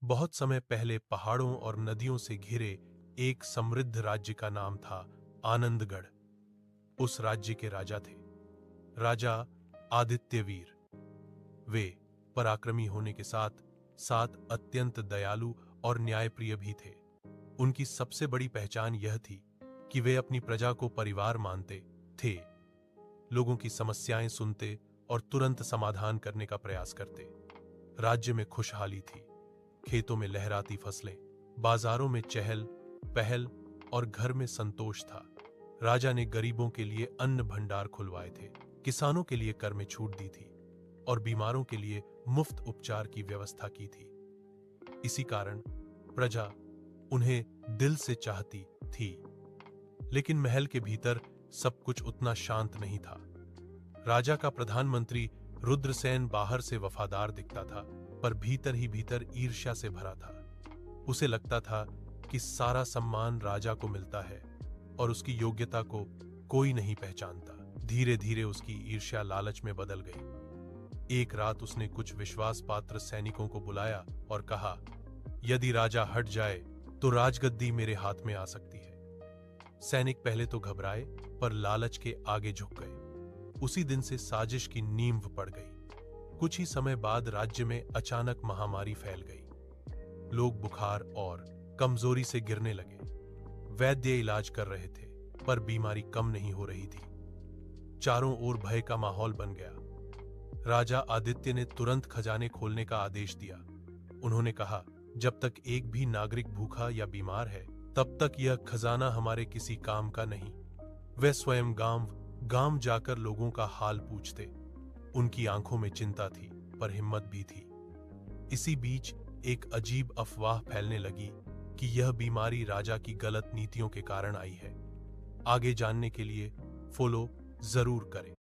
बहुत समय पहले पहाड़ों और नदियों से घिरे एक समृद्ध राज्य का नाम था आनंदगढ़। उस राज्य के राजा थे राजा आदित्यवीर। वे पराक्रमी होने के साथ साथ अत्यंत दयालु और न्यायप्रिय भी थे। उनकी सबसे बड़ी पहचान यह थी कि वे अपनी प्रजा को परिवार मानते थे, लोगों की समस्याएं सुनते और तुरंत समाधान करने का प्रयास करते। राज्य में खुशहाली थी, खेतों में लहराती फसलें, बाजारों में चहल पहल और घर में संतोष था। राजा ने गरीबों के लिए अन्न भंडार खुलवाए थे, किसानों के लिए कर में छूट दी थी और बीमारों के लिए मुफ्त उपचार की व्यवस्था की थी। इसी कारण प्रजा उन्हें दिल से चाहती थी। लेकिन महल के भीतर सब कुछ उतना शांत नहीं था। राजा का प्रधानमंत्री रुद्रसेन बाहर से वफादार दिखता था, पर भीतर ही भीतर ईर्ष्या से भरा था। उसे लगता था कि सारा सम्मान राजा को मिलता है और उसकी योग्यता को कोई नहीं पहचानता। धीरे धीरे उसकी ईर्ष्या लालच में बदल गई। एक रात उसने कुछ विश्वास पात्र सैनिकों को बुलाया और कहा, यदि राजा हट जाए तो राजगद्दी मेरे हाथ में आ सकती है। सैनिक पहले तो घबराए, पर लालच के आगे झुक गए। उसी दिन से साजिश की नींव पड़ गई। कुछ ही समय बाद राज्य में अचानक महामारी फैल गई। लोग बुखार और कमजोरी से गिरने लगे। वैद्य इलाज कर रहे थे, पर बीमारी कम नहीं हो रही थी। चारों ओर भय का माहौल बन गया। राजा आदित्य ने तुरंत खजाने खोलने का आदेश दिया। उन्होंने कहा, जब तक एक भी नागरिक भूखा या बीमार है, तब तक यह खजाना हमारे किसी काम का नहीं। वे स्वयं गांव जाकर लोगों का हाल पूछते। उनकी आंखों में चिंता थी, पर हिम्मत भी थी। इसी बीच एक अजीब अफवाह फैलने लगी कि यह बीमारी राजा की गलत नीतियों के कारण आई है। आगे जानने के लिए फॉलो जरूर करें।